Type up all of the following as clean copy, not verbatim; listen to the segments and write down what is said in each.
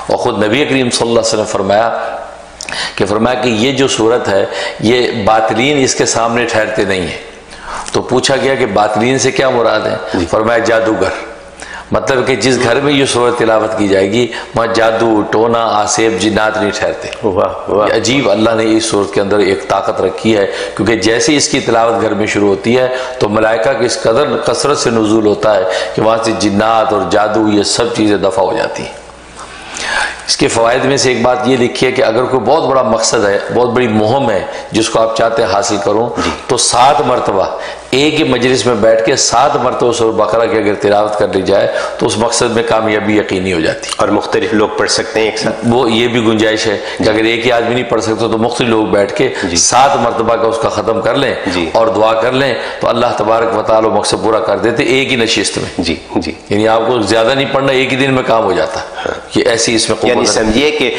اور خود نبی کریم صلی اللہ علیہ وسلم فرمایا کہ یہ جو صورت ہے یہ باطلین اس کے سامنے ٹھہرتے نہیں ہیں. تو پوچھا گیا کہ باطلین سے کیا مراد ہے؟ فرمایا جادوگر. مطلب کہ جس گھر میں یہ صورت تلاوت کی جائے گی وہاں جادو، ٹونا، آسیب، جنات نہیں ٹھہرتے. یہ عجیب اللہ نے اس صورت کے اندر ایک طاقت رکھی ہے، کیونکہ جیسے اس کی تلاوت گھر میں شروع ہوتی ہے تو ملائکہ کے اس قدر کثرت سے نزول ہوتا ہے کہ وہاں سے جنات اور جادو یہ سب چیزیں دفع ہو جاتی ہیں. اس کے فوائد میں سے ایک بات یہ لکھی ہے کہ اگر کوئی بہت بڑا مقصد ہے، بہت بڑی مہم ہے جس کو آپ چاہتے ہیں حاصل کروں، تو 7 مرتبہ ایک ہی مجلس میں بیٹھ کے 7 مرتبہ سورہ بقرہ کی اگر تلاوت کر لی جائے تو اس مقصد میں کامیابی یقینی ہو جاتی ہے. اور مختلف لوگ پڑھ سکتے ہیں ایک ساتھ؟ وہ یہ بھی گنجائش ہے کہ اگر ایک ہی آدمی نہیں پڑھ سکتا تو مختلف لوگ بیٹھ کے 7 مرتبہ کا اس کا ختم کر لیں اور دعا کر لیں تو اللہ تبارک و تعالی مقصد پورا کر دیتے ایک ہی نشست میں. یعنی آپ کو زیادہ نہیں پڑھنا، ایک ہی دن میں کام ہو جاتا ہے. یہ ایسی اس میں یعنی سمجھیے کہ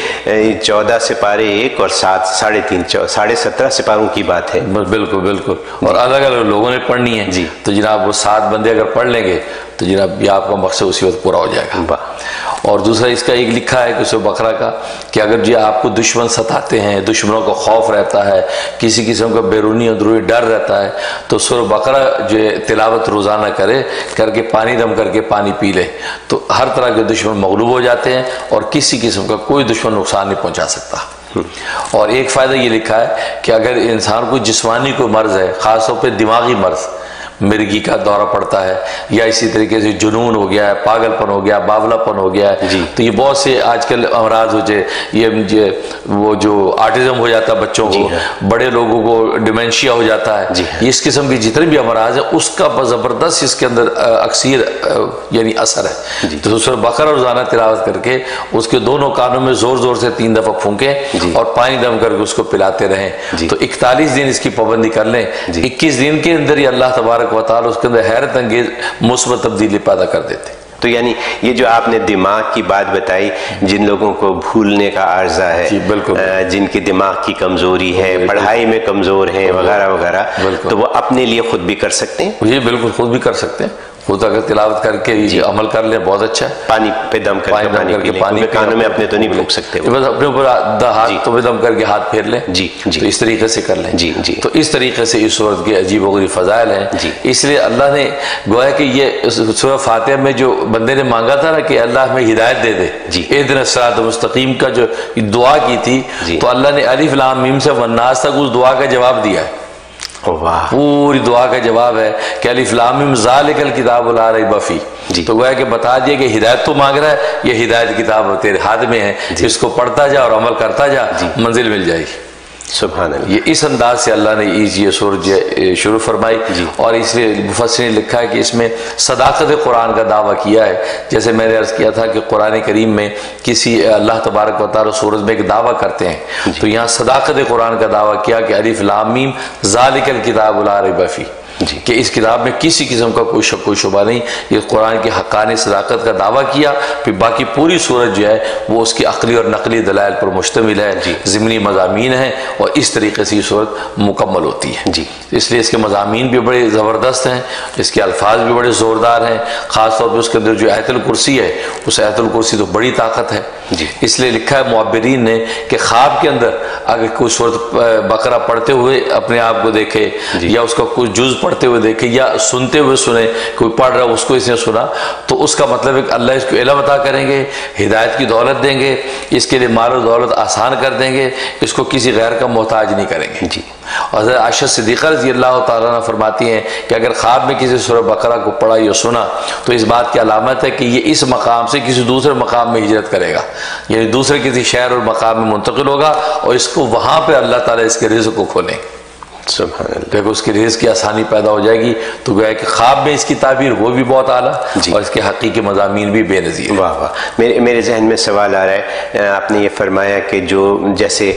14 سپارے ایک اور 3.5 17.5 سپاروں کی بات ہے. بالکل بالکل. اور الگ الگ لوگوں نے پڑھنی ہے تو جناب وہ 7 بندے اگر پڑھ لیں گے تو جناب یہ آپ کا مقصد اسی وقت پورا ہو جائے گا. اور دوسرا اس کا ایک لکھا ہے کہ سورہ بقرہ کا کہ اگر جو آپ کو دشمن ستاتے ہیں، دشمنوں کو خوف رہتا ہے، کسی قسم کا بیرونی اندرونی ڈر رہتا ہے، تو سورہ بقرہ جو تلاوت روزانہ کر کے پانی دم کر کے پانی پی لے تو ہر طرح کے دشمن مغلوب ہو جاتے ہیں اور کسی قسم کا کوئی دشمن نقصان نہیں پہنچا سکتا. اور ایک فائدہ یہ لکھا ہے کہ اگر انسان کو جسمانی کوئی مرض ہے، خاص طور پہ دماغی مرض، مرگی کا دورہ پڑتا ہے یا اسی طریقے سے جنون ہو گیا ہے، پاگل پن ہو گیا، باولا پن ہو گیا ہے، تو یہ بہت سے آج کل امراض ہو جائے، یہ وہ جو آٹزم ہو جاتا ہے بچوں کو، بڑے لوگوں کو ڈیمنشیا ہو جاتا ہے، اس قسم کی جتنے بھی امراض ہیں اس کا زبردست اس کے اندر اکثیر یعنی اثر ہے. تو سورہ بقرہ روزانہ تلاوت کر کے اس کے دونوں کانوں میں زور زور سے 3 دفعہ پھونکیں اور پانی دم کر کے اس کو پلاتے رہیں تو 41 دن اس کی پابندی کر لیں. 21 دن کے اندر ہی اللہ تبارک و تعالی اس کے اندر حیرت انگیز مثبت تبدیلی پیدا کر دیتے. تو یعنی یہ جو آپ نے دماغ کی بات بتائی، جن لوگوں کو بھولنے کا عارضہ ہے، جن کی دماغ کی کمزوری ہے، پڑھائی میں کمزور ہیں وغیرہ وغیرہ، تو وہ اپنے لیے خود بھی کر سکتے ہیں؟ جی بالکل خود بھی کر سکتے ہیں. خود اگر تلاوت کر کے عمل کر لیں بہت اچھا ہے. پانی پہ دم کر کے پانی کانوں میں اپنے تو نہیں پھونک سکتے، بس اپنے اوپر ہاتھ تو دم کر کے ہاتھ پھیر لیں. تو اس طریقے سے کر لیں. تو اس طریقے سے اس سورت کے عجیب و غریب فضائل ہیں. اس لیے اللہ نے گویا کہ یہ سورہ فاتحہ میں جو بندے نے مانگا تھا نا کہ اللہ ہمیں ہدایت دے دے، اہدنا الصراط المستقیم کا جو دعا کی تھی، تو اللہ نے الف لام میم سے والناس تک اس دعا کا جواب دیا ہے. پوری دعا کا جواب ہے کہ الف لام میم ذالک الکتاب لا ریب فیہ. تو گویا کہ بتا دیا کہ ہدایت تو مانگ رہا ہے، یہ ہدایت کتاب تیرے ہاتھ میں ہے، اس کو پڑھتا جا اور عمل کرتا جا، منزل مل جائے گی. سبحان اللہ. یہ اس انداز سے اللہ نے یہ سورج شروع فرمائی. اور اس لیے مفسرین نے لکھا ہے کہ اس میں صداقت قرآن کا دعویٰ کیا ہے. جیسے میں نے عرض کیا تھا کہ قرآن کریم میں کسی اللہ تبارک و تعالی سورج میں ایک دعویٰ کرتے ہیں، تو یہاں صداقت قرآن کا دعویٰ کیا کہ الف لام میم ذالک الکتاب لا ریب فیہ، کہ اس کتاب میں کسی قسم کا کوئی شک کوئی شبہ نہیں. یہ قرآن کی حقانی صداقت کا دعویٰ کیا. پھر باقی پوری سورج جو ہے وہ اس کی عقلی اور نقلی دلائل پر مشتمل ہے، ضمنی مضامین ہیں اور اس طریقے سے یہ سورت مکمل ہوتی ہے. اس لیے اس کے مضامین بھی بڑے زبردست ہیں، اس کے الفاظ بھی بڑے زوردار ہیں. خاص طور پہ اس کے اندر جو آیت الکرسی ہے، اس آیت الکرسی تو بڑی طاقت ہے. اس لیے لکھا ہے معبرین نے کہ خواب کے اندر اگر کوئی سورت بقرہ پڑھتے ہوئے اپنے آپ کو دیکھے یا اس کا کوئی جز پڑھتے ہوئے دیکھے یا سنتے ہوئے سنے، کوئی پڑھ رہا اس کو اس نے سنا، تو اس کا مطلب ہے کہ اللہ اس کو علم عطا کریں گے، ہدایت کی دولت دیں گے، اس کے لیے مال و دولت آسان کر دیں گے، اس کو کسی غیر کا محتاج نہیں کریں گے. اور حضرت عائشہ صدیقہ رضی اللہ تعالیٰ عنہ فرماتی ہیں کہ اگر خواب میں کسی سورہ بقرہ کو پڑھا یا سنا تو اس بات کی علامت ہے کہ یہ اس مقام سے کسی دوسرے مقام میں ہجرت کرے گا، یعنی دوسرے کسی شہر اور مقام میں منتقل ہوگا اور اس کو وہاں پہ اللہ تعالیٰ اس کے رزق کو کھولیں. سبحان اللہ. دیکھو اس کی رزق کی آسانی پیدا ہو جائے گی. تو گویا کہ خواب میں اس کی تعبیر وہ بھی بہت اعلیٰ اور اس کے حقیقی مضامین بھی بے نظیر. واہ واہ. میرے ذہن میں سوال آ رہا ہے، آپ نے یہ فرمایا کہ جو جیسے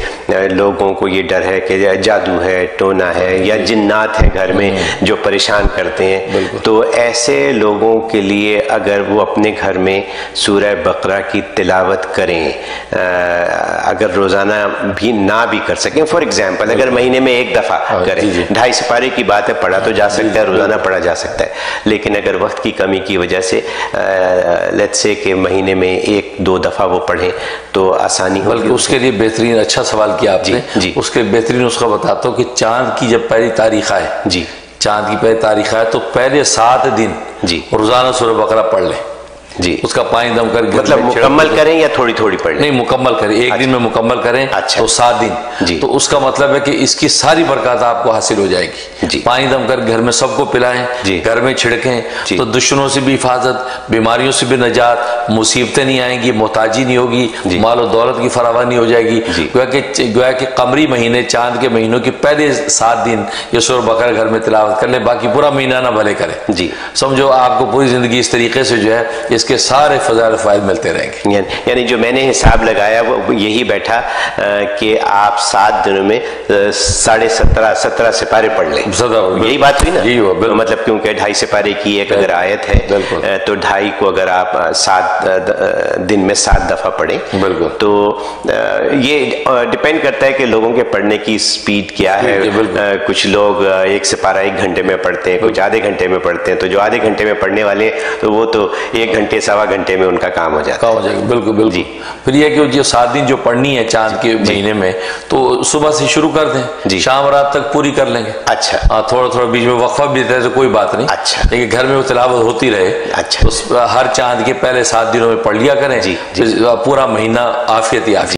لوگوں کو یہ ڈر ہے کہ جادو ہے، ٹونا ہے یا جنات ہیں گھر میں جو پریشان کرتے ہیں، تو ایسے لوگوں کے لیے اگر وہ اپنے گھر میں سورہ بقرہ کی تلاوت کریں، اگر روزانہ بھی نہ بھی کر سکیں، فار ایگزامپل اگر مہینے میں ایک دفعہ کریں. 2.5 سپارے کی بات ہے, پڑھا تو جا سکتا ہے, روزانہ پڑھا جا سکتا ہے, لیکن اگر وقت کی کمی کی وجہ سے لیٹس سے کہ مہینے میں 1-2 دفعہ وہ پڑھیں تو آسانی ہوگی. بلکہ اس کے لیے بہترین, اچھا سوال کیا آپ نے, اس کے بہترین اس کا بتاتا ہوں کہ چاند کی جب پہلی تاریخ آئے, چاند کی پہلی تاریخ آئے تو پہلے 7 دن روزانہ سورہ بقرہ پڑھ لیں. اس کا پانی دم کر, مطلب مکمل کریں یا تھوڑی تھوڑی پڑھ لیں؟ نہیں, مکمل کریں, ایک دن میں مکمل کریں تو 7 دن. تو اس کا مطلب ہے کہ اس کی ساری برکات آپ کو حاصل ہو جائے گی. پانی دم کر گھر میں سب کو پلائیں, گھر میں چھڑکیں, تو دشمنوں سے بھی حفاظت, بیماریوں سے بھی نجات, مصیبتیں نہیں آئیں گی, محتاجی نہیں ہوگی, مال و دولت کی فراوانی ہو جائے گی. گویا کہ قمری مہینے, چاند کے مہینوں کے پہلے 7 دن یہ سورہ بقرہ گھر میں تلاوت کر لیں, باقی پورا مہینہ نہ بھلے کریں. سمجھو آپ کو پوری زندگی اس طریقے سے جو ہے اس کے سارے فضائل فائد ملتے رہیں گے. یعنی جو میں نے حساب لگایا وہ یہی بیٹھا کہ آپ 7 دنوں میں 17.5 سپارے پڑھ لیں. یہی بات ہوئی نا, مطلب کیونکہ 2.5 سپارے کی ایک اگر آیت ہے تو 2.5 کو اگر آپ 7 دن میں 7 دفعہ پڑھیں تو یہ ڈیپینڈ کرتا ہے کہ لوگوں کے پڑھنے کی سپیڈ کیا ہے. کچھ لوگ 1 سپارہ 1 گھنٹے میں پڑھتے ہیں, کچھ آدھے گھنٹے میں پڑھتے ہیں, تو جو آدھے گھنٹے میں پڑھنے والے تو وہ تو 1 گھنٹے 1.25 گھنٹے میں ان کا کام ہو جاتا ہے. بالکل بالکل. پھر یہ کہ جو 7 دن جو پڑھنی ہے چاند کے مہینے میں, تو صبح سے شروع کر دیں, شام رات تک پوری کر لیں گے. اچھا, تھوڑا تھوڑا بیچ میں وقفہ بھی دیتا ہے تو کوئی بات نہیں. اچھا, لیکن گھر میں وہ تلاوت ہوتی رہے. اچھا, ہر چاند کے پہلے 7 دنوں میں پڑھ لیا کریں, پورا مہینہ عافیت ہی عافیت.